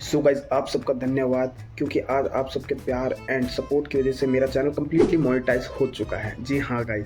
So guys आप सबका धन्यवाद, क्योंकि आज आप सबके प्यार एंड सपोर्ट की वजह से मेरा चैनल कम्प्लीटली मोनेटाइज हो चुका है। जी हाँ गाइज,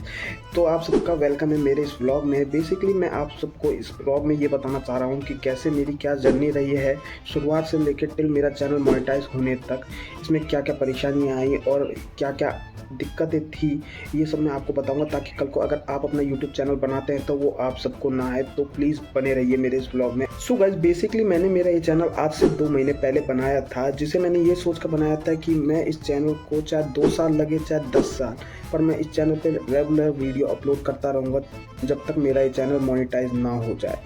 तो आप सबका वेलकम है मेरे इस व्लॉग में। बेसिकली मैं आप सबको इस व्लॉग में ये बताना चाह रहा हूँ कि कैसे मेरी क्या जर्नी रही है शुरुआत से लेकर टिल मेरा चैनल मोनेटाइज होने तक। इसमें क्या क्या परेशानियाँ आई और क्या क्या दिक्कतें थी, ये सब मैं आपको बताऊंगा, ताकि कल को अगर आप अपना यूट्यूब चैनल बनाते हैं तो वो आप सबको ना आए। तो प्लीज़ बने रहिए मेरे इस व्लॉग में। सो गाइस, बेसिकली मैंने मेरा ये चैनल आज से 2 महीने पहले बनाया था, जिसे मैंने ये सोच कर बनाया था कि मैं इस चैनल को चाहे 2 साल लगे चाहे 10 साल, पर मैं इस चैनल पे रेगुलर वीडियो अपलोड करता रहूँगा जब तक मेरा ये चैनल मोनेटाइज ना हो जाए।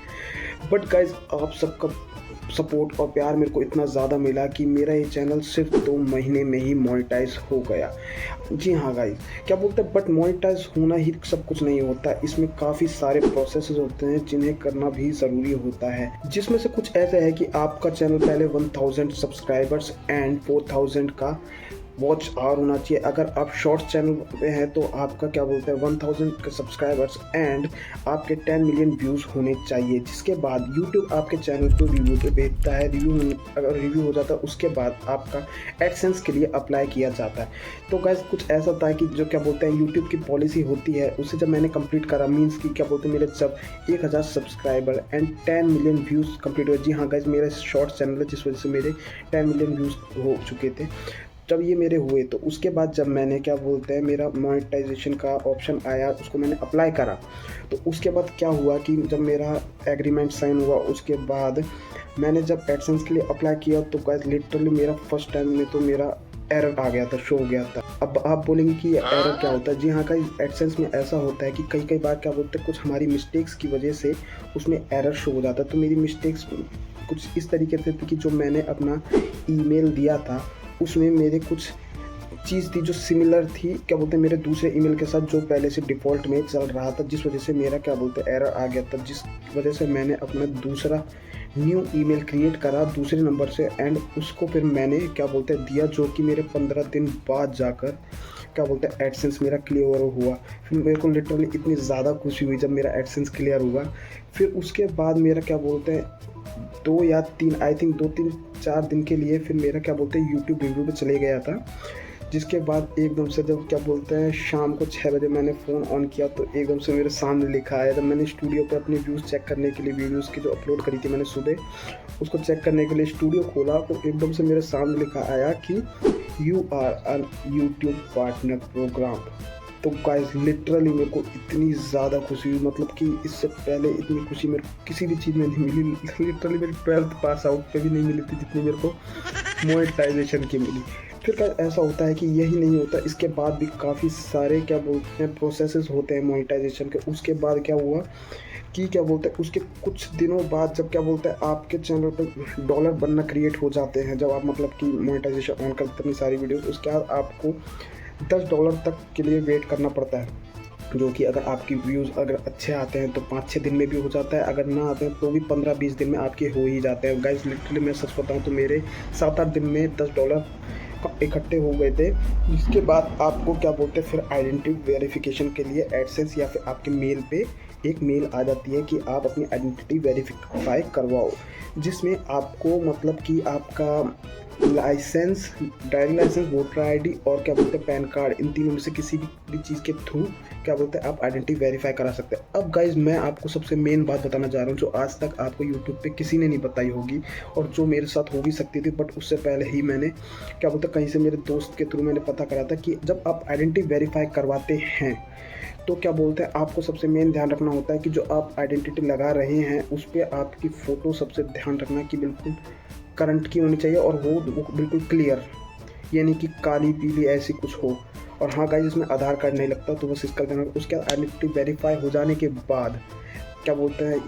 बट गाइज, आप सबका सपोर्ट और प्यार मेरे को इतना ज़्यादा मिला कि मेरा ये चैनल सिर्फ 2 महीने में ही मोनेटाइज हो गया। जी हाँ गाइस, क्या बोलते हैं, बट मोनेटाइज होना ही सब कुछ नहीं होता। इसमें काफ़ी सारे प्रोसेसेस होते हैं जिन्हें करना भी ज़रूरी होता है, जिसमें से कुछ ऐसे है कि आपका चैनल पहले 1000 सब्सक्राइबर्स एंड 4000 का वॉच आवर होना चाहिए। अगर आप शॉर्ट्स चैनल पे हैं तो आपका क्या बोलते हैं 1000 के सब्सक्राइबर्स एंड आपके 10 मिलियन व्यूज़ होने चाहिए। जिसके बाद यूट्यूब आपके चैनल को रिव्यू पे भेजता है। अगर रिव्यू हो जाता है उसके बाद आपका एडसेंस के लिए अप्लाई किया जाता है। तो गाइस, कुछ ऐसा था कि जो क्या बोलते हैं यूट्यूब की पॉलिसी होती है, उसे जब मैंने कंप्लीट करा, मीन्स कि क्या बोलते हैं मेरे जब 1000 subscriber and 10 million views complete हुए। जी हाँ गाइस, मेरा शॉर्ट्स चैनल है जिस वजह से मेरे 10 मिलियन व्यूज़ हो चुके थे। जब ये मेरे हुए तो उसके बाद जब मैंने क्या बोलते हैं मेरा मोनेटाइजेशन का ऑप्शन आया, उसको मैंने अप्लाई करा। तो उसके बाद क्या हुआ कि जब मेरा एग्रीमेंट साइन हुआ उसके बाद मैंने जब एडसेंस के लिए अप्लाई किया तो गाइस लिटरली मेरा फर्स्ट टाइम में तो मेरा एरर आ गया था, शो हो गया था। अब आप बोलेंगे कि एरर क्या होता है। जी हाँ गाइस, एडसेंस में ऐसा होता है कि कई बार क्या बोलते हैं कुछ हमारी मिस्टेक्स की वजह से उसमें एरर शो हो जाता है। तो मेरी मिस्टेक्स कुछ इस तरीके से थी कि जो मैंने अपना ईमेल दिया था उसमें मेरे कुछ चीज़ थी जो सिमिलर थी, क्या बोलते हैं मेरे दूसरे ईमेल के साथ जो पहले से डिफ़ॉल्ट में चल रहा था, जिस वजह से मेरा क्या बोलते हैं एरर आ गया था। जिस वजह से मैंने अपना दूसरा न्यू ईमेल क्रिएट करा दूसरे नंबर से एंड उसको फिर मैंने क्या बोलते हैं दिया, जो कि मेरे 15 दिन बाद जाकर क्या बोलते हैं एडसेंस मेरा क्लियर हुआ। फिर मेरे को लिटरली इतनी ज़्यादा खुशी हुई जब मेरा एडसेंस क्लियर हुआ। फिर उसके बाद मेरा क्या बोलते हैं 2 या 3 आई थिंक 2-3-4 दिन के लिए फिर मेरा क्या बोलते हैं यूट्यूब रिव्यू पे चले गया था। जिसके बाद एकदम से जब क्या बोलते हैं शाम को 6 बजे मैंने फ़ोन ऑन किया तो एकदम से मेरे सामने लिखा आया। जब मैंने स्टूडियो पे अपने व्यूज़ चेक करने के लिए वीडियोज़ की जो अपलोड करी थी मैंने सुबह, उसको चेक करने के लिए स्टूडियो खोला तो एकदम से मेरे सामने लिखा आया कि you are on YouTube partner program. तो गाइस लिटरली मेरे को इतनी ज़्यादा खुशी हुई, मतलब कि इससे पहले इतनी खुशी मेरे को किसी भी चीज़ में नहीं मिली। लिटरली मेरी 12th पास आउट पे भी नहीं मिली थी जितनी मेरे को मोनेटाइजेशन की मिली। फिर गाइस ऐसा होता है कि यही नहीं होता, इसके बाद भी काफ़ी सारे क्या बोलते हैं प्रोसेसेस होते हैं मोनेटाइजेशन के। उसके बाद क्या हुआ कि क्या बोलते हैं उसके कुछ दिनों बाद जब क्या बोलते हैं आपके चैनल पर डॉलर बनना क्रिएट हो जाते हैं, जब आप मतलब कि मोनेटाइजेशन ऑन करते हैं अपनी सारी वीडियोस, उसके बाद आपको $10 तक के लिए वेट करना पड़ता है, जो कि अगर आपकी व्यूज़ अगर अच्छे आते हैं तो 5-6 दिन में भी हो जाता है, अगर ना आते हैं तो भी 15-20 दिन में आपके हो ही जाते हैं। गाइस लिटरली मैं सच बताऊं तो मेरे 7-8 दिन में $10 इकट्ठे हो गए थे। जिसके बाद आपको क्या बोलते हैं फिर आइडेंटिटी वेरिफिकेशन के लिए एडसेंस या फिर आपके मेल पे एक मेल आ जाती है कि आप अपनी आइडेंटिटी वेरीफाई करवाओ, जिसमें आपको मतलब कि आपका license, driving license, voter ID और क्या बोलते हैं पैन कार्ड, इन तीनों में से किसी भी चीज़ के थ्रू क्या बोलते हैं आप आइडेंटिटी वेरीफाई करा सकते हैं। अब गाइज मैं आपको सबसे मेन बात बताना चाह रहा हूँ जो आज तक आपको यूट्यूब पे किसी ने नहीं बताई होगी और जो मेरे साथ हो भी सकती थी, बट उससे पहले ही मैंने क्या बोलते हैं कहीं से मेरे दोस्त के थ्रू मैंने पता करा था कि जब आप आइडेंटिटी वेरीफाई करवाते हैं तो क्या बोलते हैं आपको सबसे मेन ध्यान रखना होता है कि जो आप आइडेंटिटी लगा रहे हैं उस पर आपकी फ़ोटो सबसे ध्यान रखना कि बिल्कुल करंट की होनी चाहिए और वो बिल्कुल क्लियर, यानी कि काली पीली ऐसी कुछ हो। और हाँ गाइस, इसमें आधार कार्ड नहीं लगता, तो बस इसका ध्यान। उसके बाद आइडेंटिटी वेरीफाई हो जाने के बाद क्या बोलते हैं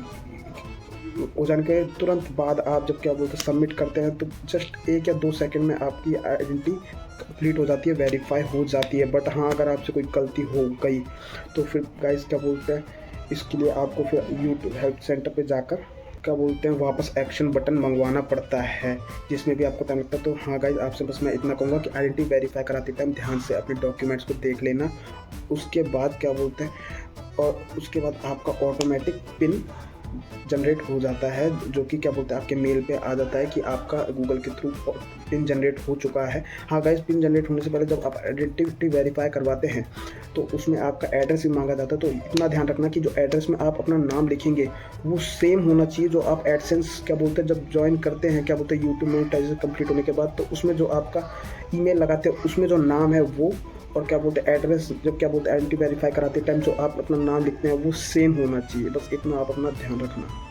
हो जाने के तुरंत बाद आप जब क्या बोलते हैं सबमिट करते हैं तो जस्ट 1 या 2 सेकंड में आपकी आइडेंटिटी कंप्लीट हो जाती है, वेरीफाई हो जाती है। बट हाँ, अगर आपसे कोई गलती हो गई तो फिर गाइस क्या बोलते हैं इसके लिए आपको फिर यूट्यूब हेल्प सेंटर पे जाकर क्या बोलते हैं वापस एक्शन बटन मंगवाना पड़ता है, जिसमें भी आपको टाइम लगता है। तो हाँ गाइज, आपसे बस मैं इतना कहूँगा कि आइडेंटिटी वेरीफाई कराते टाइम ध्यान से अपने डॉक्यूमेंट्स को देख लेना। उसके बाद क्या बोलते हैं और उसके बाद आपका ऑटोमेटिक पिन जनरेट हो जाता है, जो कि क्या बोलते हैं आपके मेल पे आ जाता है कि आपका गूगल के थ्रू पिन जनरेट हो चुका है। हाँ गाइस, पिन जनरेट होने से पहले जब आप आइडेंटिटी वेरीफाई करवाते हैं तो उसमें आपका एड्रेस भी मांगा जाता है। तो इतना ध्यान रखना कि जो एड्रेस में आप अपना नाम लिखेंगे वो सेम होना चाहिए जो आप एडसेंस क्या बोलते हैं जब ज्वाइन करते हैं, क्या बोलते हैं यूट्यूब मोनेटाइजेशन कंप्लीट होने के बाद, तो उसमें जो आपका ईमेल लगाते हैं उसमें जो नाम है वो, और क्या बोलते हैं एड्रेस जब क्या बोलते हैं आइडेंटिटी वेरीफाई कराते टाइम जो आप अपना नाम लिखते हैं वो सेम होना चाहिए। बस इतना आप अपना ध्यान रखना।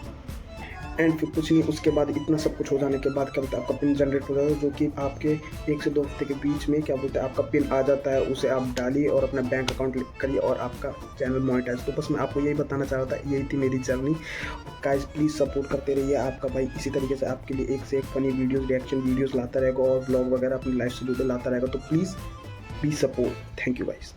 एंड फिर कुछ नहीं, उसके बाद इतना सब कुछ हो जाने के बाद क्या बोलते हैं आपका पिन जनरेट हो जाता है, जो कि आपके 1 से 2 हफ्ते के बीच में क्या बोलते हैं आपका पिन आ जाता है। उसे आप डालिए और अपना बैंक अकाउंट लिंक करिए और आपका चैनल मोनेटाइज। तो बस मैं आपको यही बताना चाह रहा था, यही थी मेरी जर्नी। गाइस प्लीज़ सपोर्ट करते रहिए, आपका भाई इसी तरीके से आपके लिए एक से एक फनी वीडियोज़, रिएक्शन वीडियोज़ लाता रहेगा और ब्लॉग वगैरह अपनी लाइफ से जुड़े लाता रहेगा। तो please be support. Thank you guys.